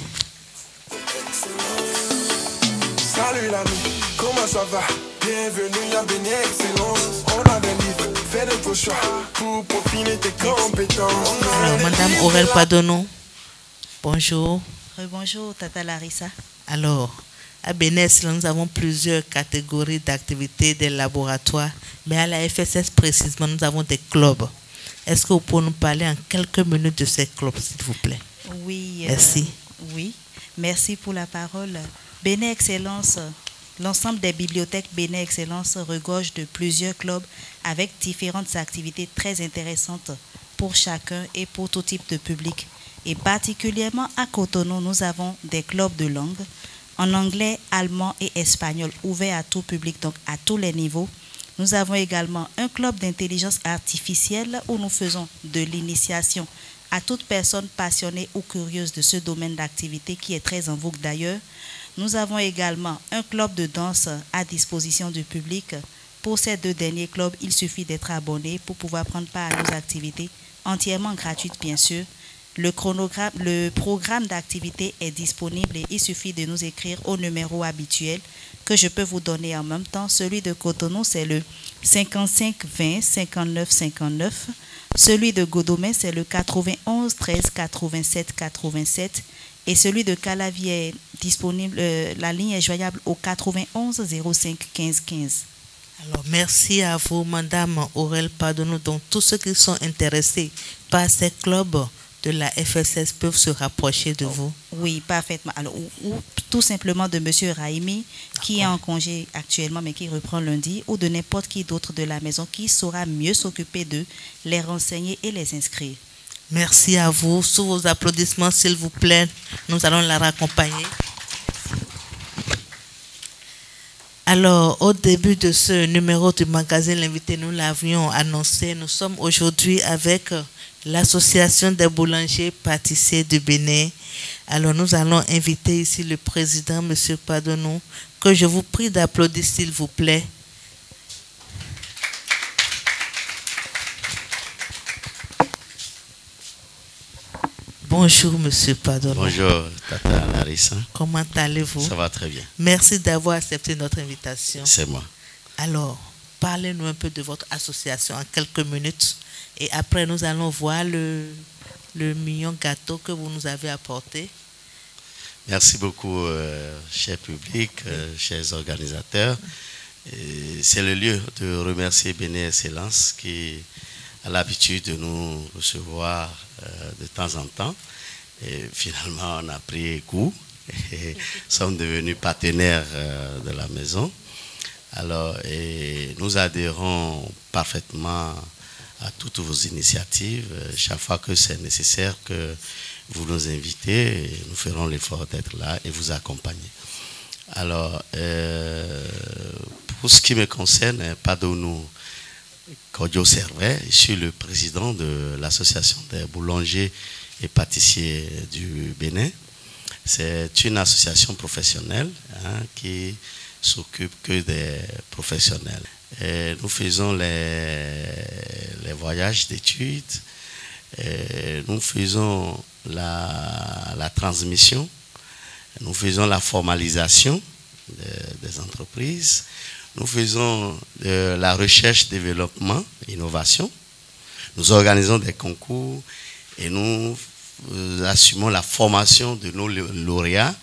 Salut l'ami, comment ça va? Bienvenue à Bénin Excellence. On a des livres, fais de vos choix pour peaufiner tes compétences. Alors, Madame Aurel Padonou, bonjour. Bonjour, Tata Larissa. Alors, à Bénin Excellence, nous avons plusieurs catégories d'activités, des laboratoires, mais à la FSS précisément, nous avons des clubs. Est-ce que vous pouvez nous parler en quelques minutes de ces clubs, s'il vous plaît? Oui. Merci. Oui, merci pour la parole. Bénin Excellence, l'ensemble des bibliothèques Bénin Excellence regorge de plusieurs clubs avec différentes activités très intéressantes pour chacun et pour tout type de public. Et particulièrement à Cotonou, nous avons des clubs de langue en anglais, allemand et espagnol ouverts à tout public, donc à tous les niveaux. Nous avons également un club d'intelligence artificielle où nous faisons de l'initiation à toute personne passionnée ou curieuse de ce domaine d'activité qui est très en vogue d'ailleurs. Nous avons également un club de danse à disposition du public. Pour ces deux derniers clubs, il suffit d'être abonné pour pouvoir prendre part à nos activités, entièrement gratuites bien sûr. Le programme d'activité est disponible et il suffit de nous écrire au numéro habituel que je peux vous donner en même temps. Celui de Cotonou, c'est le 55 20 59 59. Celui de Godomé, c'est le 91 13 87 87. Et celui de Calavier est disponible, la ligne est joignable au 91 05 15 15. Alors, merci à vous, Madame Aurel Padonou. Donc, tous ceux qui sont intéressés par ces clubs de la FSS peuvent se rapprocher de vous. Oui, parfaitement. Alors, ou tout simplement de M. Raimi, qui est en congé actuellement, mais qui reprend lundi, ou de n'importe qui d'autre de la maison qui saura mieux s'occuper d'eux, les renseigner et les inscrire. Merci à vous. Sous vos applaudissements, s'il vous plaît, nous allons la raccompagner. Alors, au début de ce numéro du magazine L'Invité, nous l'avions annoncé, nous sommes aujourd'hui avec l'Association des boulangers pâtissiers du Bénin. Alors, nous allons inviter ici le président, M. Padonou, que je vous prie d'applaudir, s'il vous plaît. Bonjour, M. Padonou. Bonjour, Tata Larissa. Comment allez-vous? Ça va très bien. Merci d'avoir accepté notre invitation. C'est moi. Alors, parlez-nous un peu de votre association en quelques minutes. Et après, nous allons voir le mignon gâteau que vous nous avez apporté. Merci beaucoup, cher public, chers organisateurs. C'est le lieu de remercier Bénin Excellence qui a l'habitude de nous recevoir de temps en temps. Et finalement, on a pris goût et sommes devenus partenaires de la maison. Alors, et nous adhérons parfaitement à toutes vos initiatives. Chaque fois que c'est nécessaire que vous nous invitez, nous ferons l'effort d'être là et vous accompagner. Alors, pour ce qui me concerne, Padonou Kodjo Servet, je suis le président de l'association des boulangers et pâtissiers du Bénin. C'est une association professionnelle qui s'occupe que des professionnels. Et nous faisons les voyages d'études, nous faisons la transmission, nous faisons la formalisation des entreprises, nous faisons de la recherche, développement, innovation, nous organisons des concours et nous assumons la formation de nos lauréats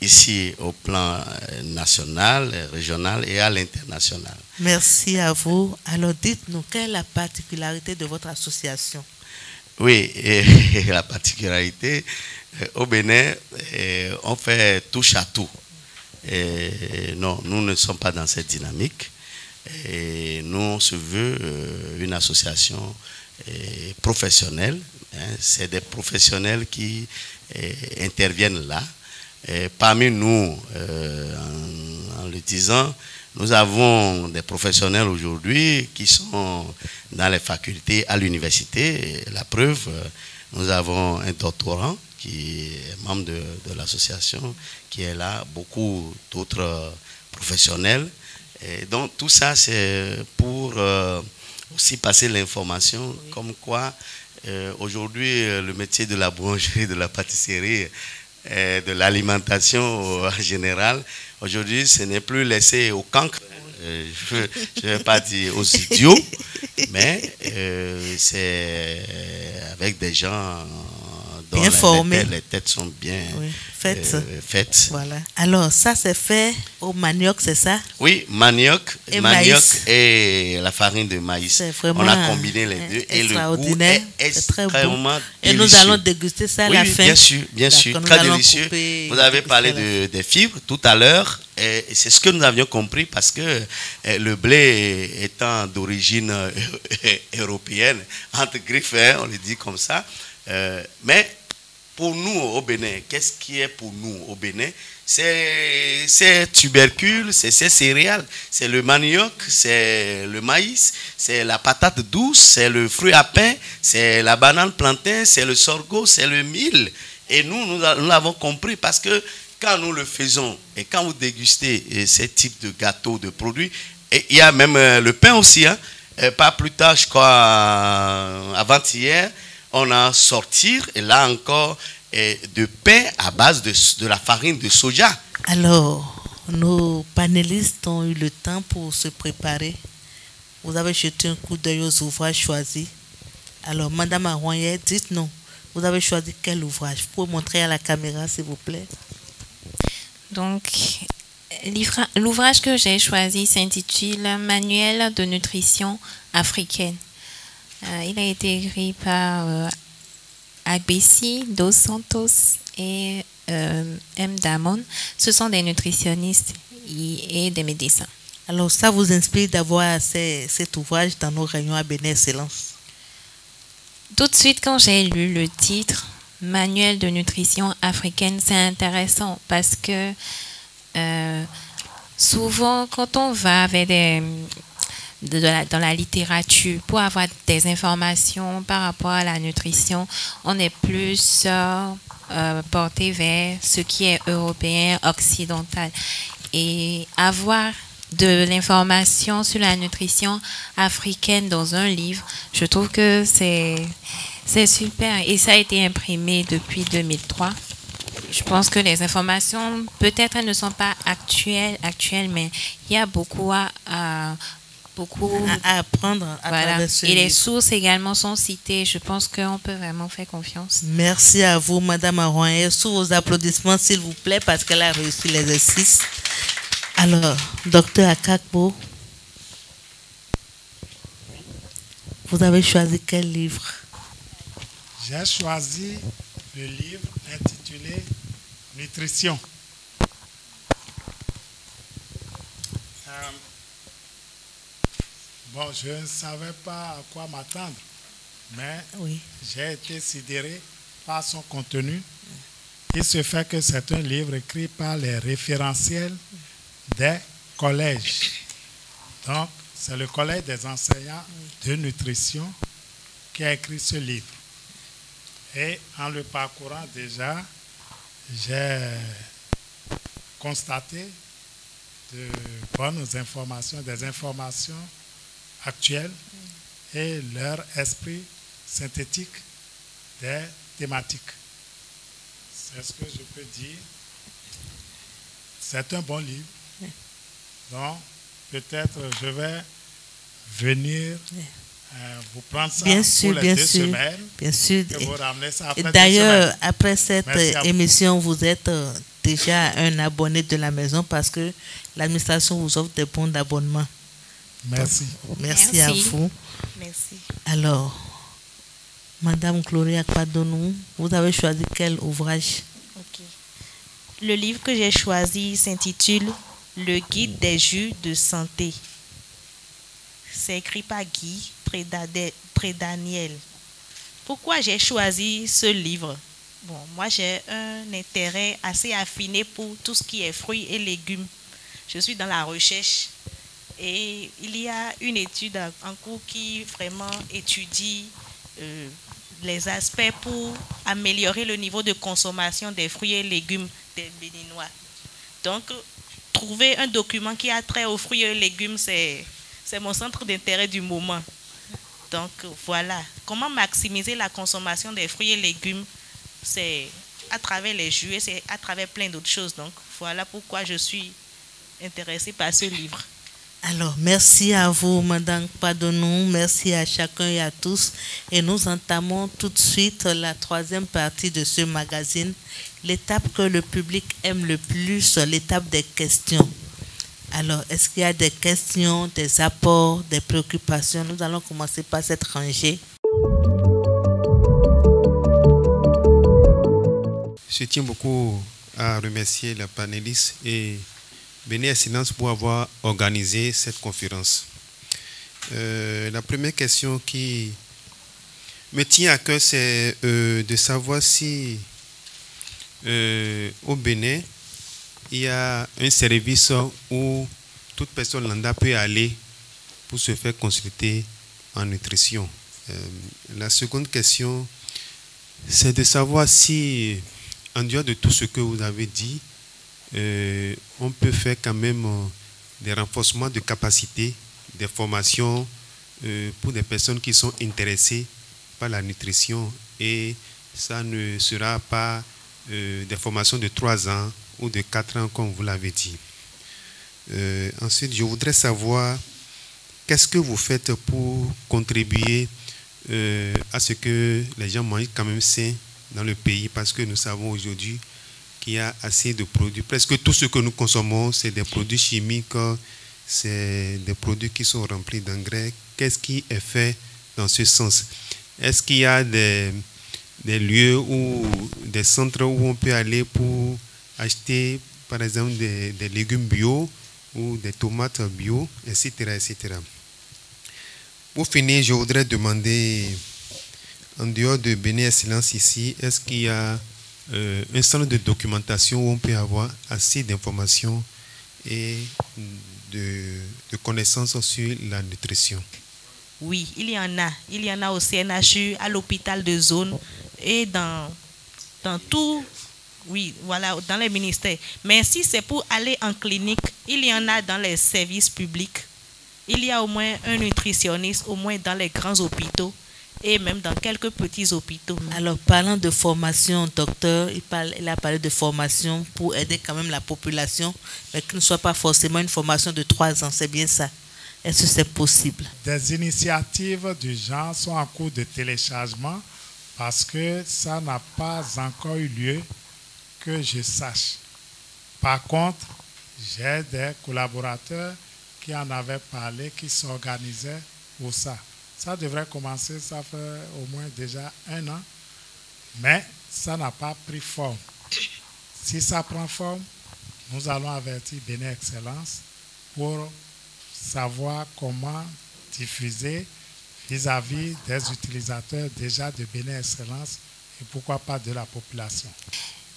ici au plan national, régional et à l'international. Merci à vous. Alors dites-nous, quelle est la particularité de votre association? Oui, la particularité, au Bénin, on fait touche à tout. Non, nous ne sommes pas dans cette dynamique. Et nous, on se veut une association professionnelle. C'est des professionnels qui interviennent là. Et parmi nous, en le disant, nous avons des professionnels aujourd'hui qui sont dans les facultés à l'université. La preuve, nous avons un doctorant qui est membre de l'association, qui est là, beaucoup d'autres professionnels. Et donc tout ça, c'est pour aussi passer l'information, comme quoi aujourd'hui le métier de la boulangerie, de la pâtisserie, de l'alimentation en général, aujourd'hui ce n'est plus laissé au cancre. Je ne vais pas dire aux idiots, mais c'est avec des gens dont bien formés. Les têtes sont bien faites. Voilà. Alors, ça c'est fait au manioc, c'est ça? Oui, manioc et maïs. Et la farine de maïs. On a combiné les deux et le goût est extrêmement délicieux. Et nous allons déguster ça à la fin. Bien sûr, très délicieux. Vous avez parlé des fibres tout à l'heure. Et c'est ce que nous avions compris parce que le blé étant d'origine européenne, entre griffes, on le dit comme ça. Mais pour nous au Bénin, qu'est-ce qui est pour nous au Bénin? C'est ces tubercules, c'est ces céréales, c'est le manioc, c'est le maïs, c'est la patate douce, c'est le fruit à pain, c'est la banane plantain, c'est le sorgho, c'est le mil. Et nous l'avons compris parce que quand nous le faisons et quand vous dégustez ces types de gâteaux, de produits, et il y a même le pain aussi, hein, pas plus tard, je crois, avant-hier, on a sorti, et là encore, de pain à base de la farine de soja. Alors, nos panélistes ont eu le temps pour se préparer. Vous avez jeté un coup d'œil aux ouvrages choisis. Alors, Madame Aroyer, dites-nous, vous avez choisi quel ouvrage? Vous pouvez montrer à la caméra, s'il vous plaît. Donc, l'ouvrage que j'ai choisi s'intitule Manuel de nutrition africaine. Il a été écrit par Agbessi, Dos Santos et M. Damon. Ce sont des nutritionnistes et des médecins. Alors, ça vous inspire d'avoir cet ouvrage dans nos réunions à Bénin Excellence? Tout de suite, quand j'ai lu le titre, Manuel de nutrition africaine, c'est intéressant parce que souvent, quand on va vers dans la littérature pour avoir des informations par rapport à la nutrition, on est plus porté vers ce qui est européen, occidental. Et avoir de l'information sur la nutrition africaine dans un livre, je trouve que c'est super. Et ça a été imprimé depuis 2003. Je pense que les informations, peut-être elles ne sont pas actuelles, mais il y a beaucoup à apprendre à travers ce livre. Et les livre. sources également sont citées. Je pense qu'on peut vraiment faire confiance. Merci à vous, Madame Aroyer. Sous vos applaudissements, s'il vous plaît, parce qu'elle a réussi l'exercice. Alors, Docteur Akakbo, vous avez choisi quel livre? J'ai choisi le livre intitulé Nutrition. Bon, je ne savais pas à quoi m'attendre, mais j'ai été sidéré par son contenu. Il se fait que c'est un livre écrit par les référentiels des collèges. Donc, c'est le collège des enseignants de nutrition qui a écrit ce livre. Et en le parcourant déjà, j'ai constaté de bonnes informations, des informations actuelles et leur esprit synthétique des thématiques. C'est ce que je peux dire. C'est un bon livre. Donc, peut-être je vais venir vous prendre ça pour les 2 semaines. Bien sûr. Et vous ramener ça après 2 D'ailleurs, semaines. après cette émission, vous êtes déjà un abonné de la maison parce que l'administration vous offre des bons d'abonnement. Merci. Merci à vous. Merci. Alors, Madame Gloria Kwadonou, vous avez choisi quel ouvrage? Ok. Le livre que j'ai choisi s'intitule Le guide des jus de santé. C'est écrit par Guy Prédaniel. Pourquoi j'ai choisi ce livre? Bon, moi j'ai un intérêt assez affiné pour tout ce qui est fruits et légumes. Je suis dans la recherche et il y a une étude en cours qui vraiment étudie les aspects pour améliorer le niveau de consommation des fruits et légumes des Béninois. Donc, trouver un document qui a trait aux fruits et légumes, c'est mon centre d'intérêt du moment. Donc, voilà. Comment maximiser la consommation des fruits et légumes, c'est à travers les jus et c'est à travers plein d'autres choses. Donc, voilà pourquoi je suis intéressée par ce livre. Alors, merci à vous, Madame Padonou. Merci à chacun et à tous. Et nous entamons tout de suite la troisième partie de ce magazine, l'étape que le public aime le plus, l'étape des questions. Alors, est-ce qu'il y a des questions, des apports, des préoccupations? Nous allons commencer par cette rangée. Je tiens beaucoup à remercier la panéliste et Béné Excellence pour avoir organisé cette conférence. La première question qui me tient à cœur, c'est de savoir si au Bénin, il y a un service où toute personne lambda peut aller pour se faire consulter en nutrition. La seconde question, c'est de savoir si, en dehors de tout ce que vous avez dit, on peut faire quand même des renforcements de capacités, des formations pour des personnes qui sont intéressées par la nutrition, et ça ne sera pas des formations de 3 ans ou de 4 ans comme vous l'avez dit. Ensuite, je voudrais savoir qu'est-ce que vous faites pour contribuer à ce que les gens mangent quand même sain dans le pays, parce que nous savons aujourd'hui qu'il y a assez de produits. Presque tout ce que nous consommons, c'est des produits chimiques, c'est des produits qui sont remplis d'engrais. Qu'est-ce qui est fait dans ce sens? Est-ce qu'il y a des lieux ou des centres où on peut aller pour acheter, par exemple, des légumes bio ou des tomates bio, etc., etc. Pour finir, je voudrais demander, en dehors de Béné Excellence ici, est-ce qu'il y a un centre de documentation où on peut avoir assez d'informations et de connaissances sur la nutrition? Oui, il y en a. Il y en a au CNHU, à l'hôpital de zone et dans tout, oui, voilà, dans les ministères. Mais si c'est pour aller en clinique, il y en a dans les services publics. Il y a au moins un nutritionniste, au moins dans les grands hôpitaux et même dans quelques petits hôpitaux. Alors, parlant de formation, docteur, il a parlé de formation pour aider quand même la population, mais que ne soit pas forcément une formation de 3 ans, c'est bien ça? Est-ce que c'est possible? Des initiatives du genre sont en cours de téléchargement parce que ça n'a pas encore eu lieu que je sache. Par contre, j'ai des collaborateurs qui en avaient parlé, qui s'organisaient pour ça. Ça devrait commencer, ça fait au moins déjà 1 an, mais ça n'a pas pris forme. Si ça prend forme, nous allons avertir Béné Excellence pour savoir comment diffuser vis-à-vis des utilisateurs déjà de Béné Excellence et pourquoi pas de la population.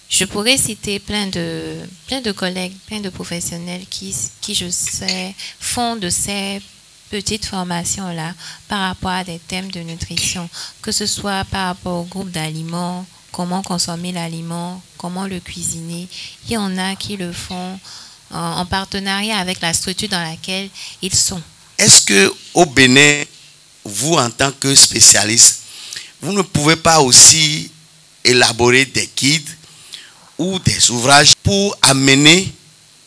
Je pourrais citer plein de collègues, plein de professionnels qui, je sais, font de ces petites formations-là par rapport à des thèmes de nutrition, que ce soit par rapport au groupe d'aliments, comment consommer l'aliment, comment le cuisiner. Il y en a qui le font en partenariat avec la structure dans laquelle ils sont. Est-ce qu'au Bénin, vous, en tant que spécialiste, vous ne pouvez pas aussi élaborer des guides ou des ouvrages pour amener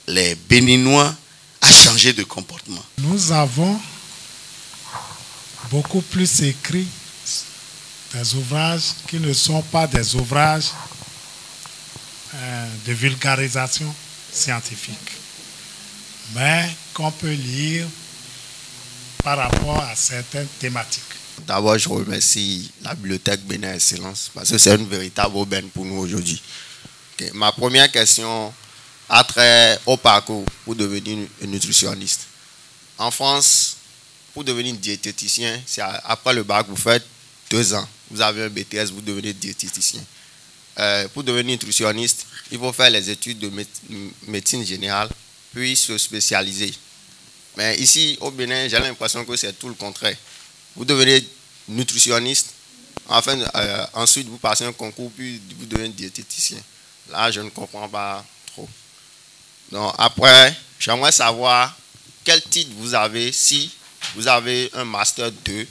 les Béninois à changer de comportement? Nous avons beaucoup plus écrit des ouvrages qui ne sont pas des ouvrages de vulgarisation scientifique, mais qu'on peut lire par rapport à certaines thématiques. D'abord, je remercie la bibliothèque Béné Excellence parce que c'est une véritable aubaine pour nous aujourd'hui. Okay. Ma première question a trait au parcours pour devenir nutritionniste. En France, pour devenir diététicien, c'est après le bac, vous faites 2 ans. Vous avez un BTS, vous devenez diététicien. Pour devenir nutritionniste, il faut faire les études de médecine générale, puis se spécialiser. Mais ici, au Bénin, j'ai l'impression que c'est tout le contraire. Vous devenez nutritionniste, Enfin, ensuite, vous passez un concours, puis vous devenez diététicien. Là, je ne comprends pas trop. Donc, après, j'aimerais savoir quel titre vous avez si vous avez un Master 2,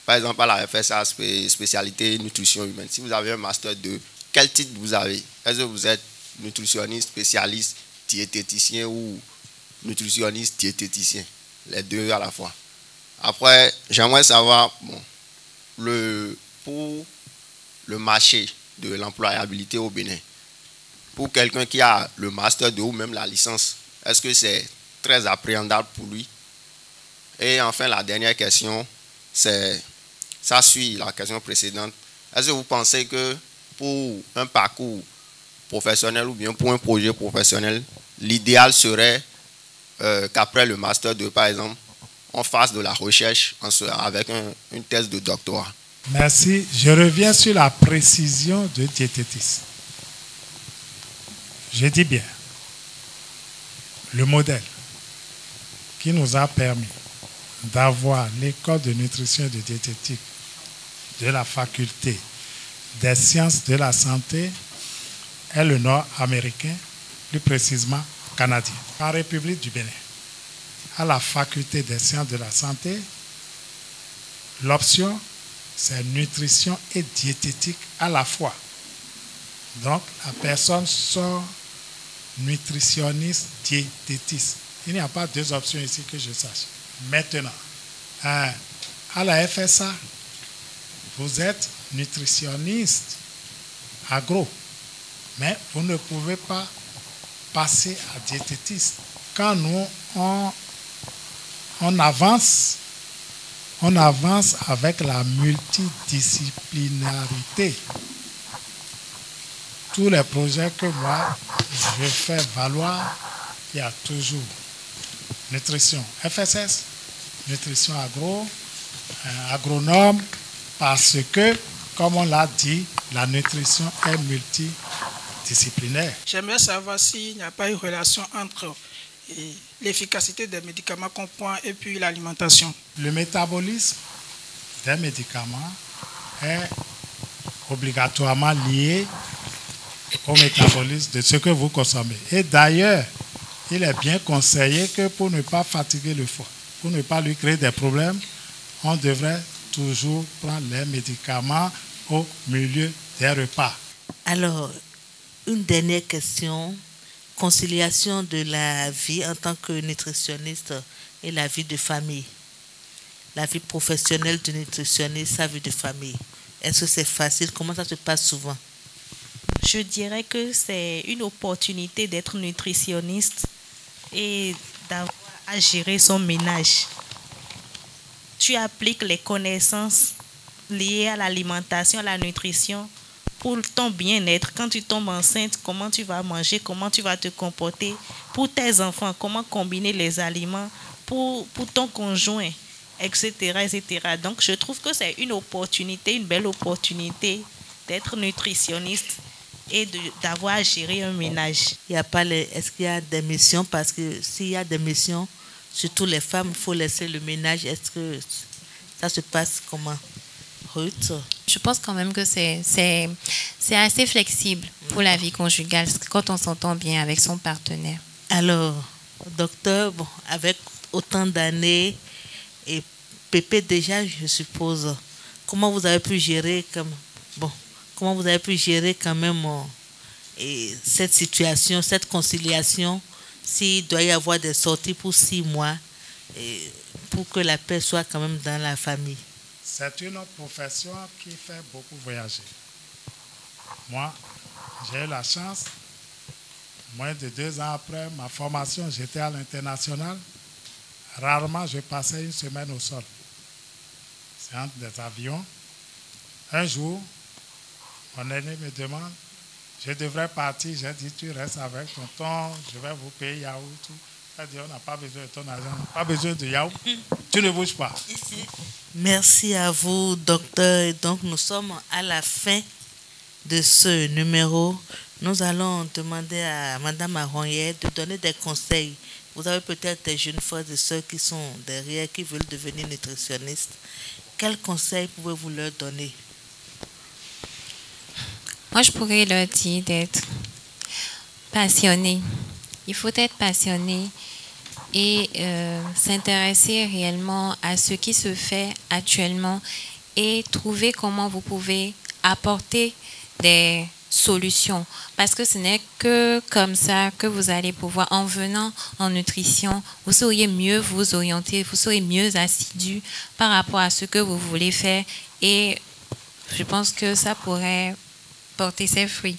par exemple à la FSA spécialité nutrition humaine. Si vous avez un Master 2, quel titre vous avez? Est-ce que vous êtes nutritionniste, spécialiste, diététicien ou nutritionniste, diététicien? Les deux à la fois. Après, j'aimerais savoir, pour le marché de l'employabilité au Bénin, pour quelqu'un qui a le Master 2 ou même la licence, est-ce que c'est très appréhendable pour lui? Et enfin, la dernière question, ça suit la question précédente. Est-ce que vous pensez que pour un parcours professionnel ou bien pour un projet professionnel, l'idéal serait qu'après le Master 2, par exemple, on fasse de la recherche avec une thèse de doctorat? Merci. Je reviens sur la précision de diététisme. Je dis bien, le modèle qui nous a permis d'avoir l'école de nutrition et de diététique de la faculté des sciences de la santé est le nord-américain, plus précisément canadien. En République du Bénin, à la faculté des sciences de la santé, l'option c'est nutrition et diététique à la fois. Donc la personne sort nutritionniste, diététiste. Il n'y a pas deux options ici que je sache. Maintenant, à la FSA, vous êtes nutritionniste agro, mais vous ne pouvez pas passer à diététiste. Quand nous, on avance avec la multidisciplinarité. Tous les projets que moi, je fais valoir, il y a toujours nutrition FSS, nutrition agro, agronome, parce que, comme on l'a dit, la nutrition est multidisciplinaire. J'aimerais savoir s'il n'y a pas une relation entre l'efficacité des médicaments qu'on prend et puis l'alimentation. Le métabolisme des médicaments est obligatoirement lié au métabolisme de ce que vous consommez. Et d'ailleurs, il est bien conseillé que pour ne pas fatiguer le foie, pour ne pas lui créer des problèmes, on devrait toujours prendre les médicaments au milieu des repas. Alors, une dernière question. Conciliation de la vie en tant que nutritionniste et la vie de famille. La vie professionnelle du nutritionniste, sa vie de famille. Est-ce que c'est facile? Comment ça se passe souvent? Je dirais que c'est une opportunité d'être nutritionniste et d'avoir à gérer son ménage. Tu appliques les connaissances liées à l'alimentation, à la nutrition pour ton bien-être. Quand tu tombes enceinte, comment tu vas manger, comment tu vas te comporter. Pour tes enfants, comment combiner les aliments. Pour ton conjoint, etc., etc. Donc, je trouve que c'est une opportunité, une belle opportunité d'être nutritionniste et d'avoir à gérer un ménage. Est-ce qu'il y a des missions? Parce que s'il y a des missions, surtout les femmes, il faut laisser le ménage. Est-ce que ça se passe comment? Ruth? Je pense quand même que c'est assez flexible pour la vie conjugale quand on s'entend bien avec son partenaire. Alors, docteur, avec autant d'années et Pépé déjà, je suppose, comment vous avez pu gérer quand même cette situation, cette conciliation, s'il doit y avoir des sorties pour 6 mois pour que la paix soit quand même dans la famille? C'est une profession qui fait beaucoup voyager. Moi, j'ai eu la chance, moins de 2 ans après ma formation, j'étais à l'international. Rarement, je passais une semaine au sol. C'est entre des avions. Un jour, mon aîné me demande, je devrais partir. J'ai dit, tu restes avec tonton, je vais vous payer yaourt. Il a dit, on n'a pas besoin de ton argent, on n'a pas besoin de yaourt. Tu ne bouges pas. Merci à vous, docteur. Et donc, nous sommes à la fin de ce numéro. Nous allons demander à Mme Aronye de donner des conseils. Vous avez peut-être des jeunes frères et sœurs qui sont derrière, qui veulent devenir nutritionnistes. Quels conseils pouvez-vous leur donner? Moi, je pourrais leur dire d'être passionné. Il faut être passionné et s'intéresser réellement à ce qui se fait actuellement et trouver comment vous pouvez apporter des solutions. Parce que ce n'est que comme ça que vous allez pouvoir, en venant en nutrition, vous sauriez mieux vous orienter, vous serez mieux assidu par rapport à ce que vous voulez faire et je pense que ça pourrait porter ses fruits.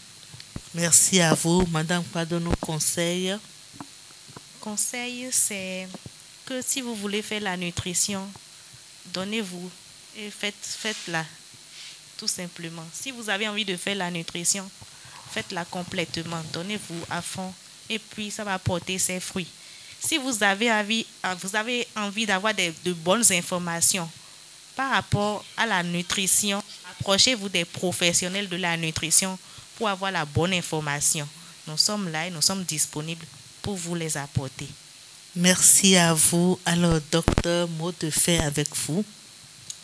Merci à vous. Madame, quoi de nos conseils? Conseil, c'est que si vous voulez faire la nutrition, donnez-vous et faites-la, tout simplement. Si vous avez envie de faire la nutrition, faites-la complètement, donnez-vous à fond et puis ça va porter ses fruits. Si vous avez envie d'avoir de bonnes informations par rapport à la nutrition, approchez-vous des professionnels de la nutrition pour avoir la bonne information. Nous sommes là et nous sommes disponibles pour vous les apporter. Merci à vous. Alors, docteur, mot de fin avec vous.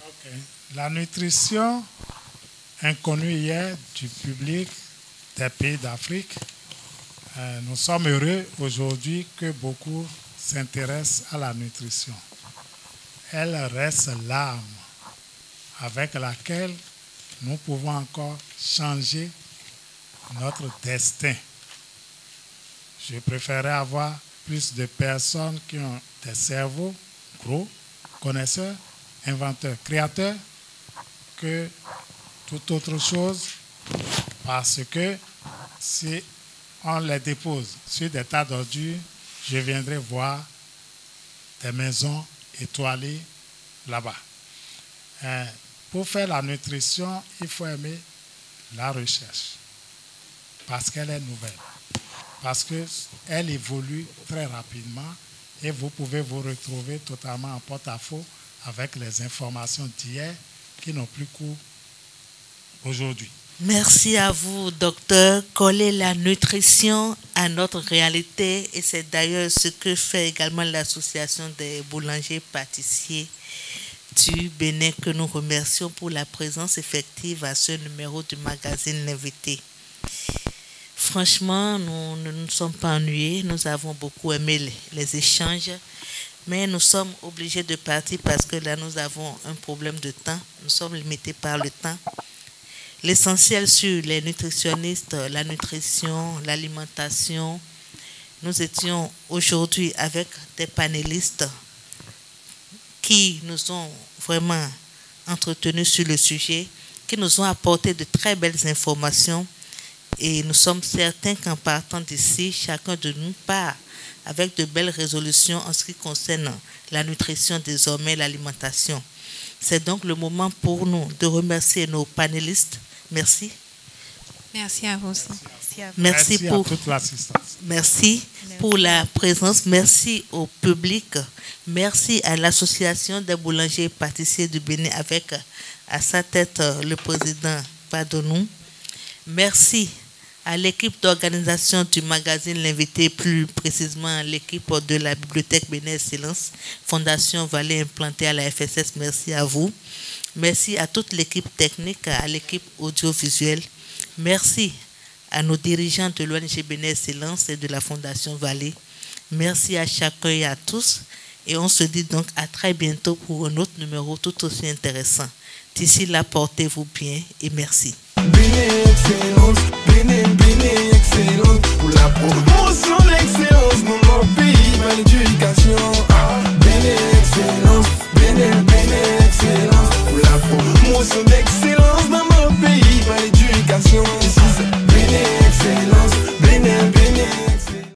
Okay. La nutrition, inconnue hier du public des pays d'Afrique, nous sommes heureux aujourd'hui que beaucoup s'intéressent à la nutrition. Elle reste l'arme avec laquelle nous pouvons encore changer notre destin. Je préférerais avoir plus de personnes qui ont des cerveaux gros, connaisseurs, inventeurs, créateurs, que toute autre chose, parce que si on les dépose sur des tas d'ordures, je viendrai voir des maisons étoilées là-bas. Pour faire la nutrition, il faut aimer la recherche, parce qu'elle est nouvelle, parce qu'elle évolue très rapidement et vous pouvez vous retrouver totalement en porte-à-faux avec les informations d'hier qui n'ont plus cours aujourd'hui. Merci à vous, docteur. Coller la nutrition à notre réalité et c'est d'ailleurs ce que fait également l'association des boulangers-pâtissiers du Bénin que nous remercions pour la présence effective à ce numéro du magazine L'Invité. Franchement, nous ne nous sommes pas ennuyés, nous avons beaucoup aimé les échanges, mais nous sommes obligés de partir parce que là nous avons un problème de temps, nous sommes limités par le temps. L'essentiel sur les nutritionnistes, la nutrition, l'alimentation, nous étions aujourd'hui avec des panélistes qui nous ont vraiment entretenus sur le sujet, qui nous ont apporté de très belles informations et nous sommes certains qu'en partant d'ici, chacun de nous part avec de belles résolutions en ce qui concerne la nutrition, désormais l'alimentation. C'est donc le moment pour nous de remercier nos panélistes. Merci. Merci à vous aussi. Merci pour toute l'assistance. Merci pour la présence. Merci au public. Merci à l'association des boulangers et pâtissiers du Bénin avec à sa tête le président Padonou. Merci à l'équipe d'organisation du magazine L'Invité, plus précisément l'équipe de la Bibliothèque Bénin Excellence, Fondation Vallée implantée à la FSS. Merci à vous. Merci à toute l'équipe technique, à l'équipe audiovisuelle. Merci à nos dirigeants de l'ONG Bénin Excellence et de la Fondation Vallée. Merci à chacun et à tous. Et on se dit donc à très bientôt pour un autre numéro tout aussi intéressant. D'ici là, portez-vous bien et merci. Bénin Excellence, Bénin Excellence, pour la promotion d'excellence dans mon pays, dans l'éducation. Bénin Excellence, Bénin Excellence, pour la promotion d'excellence.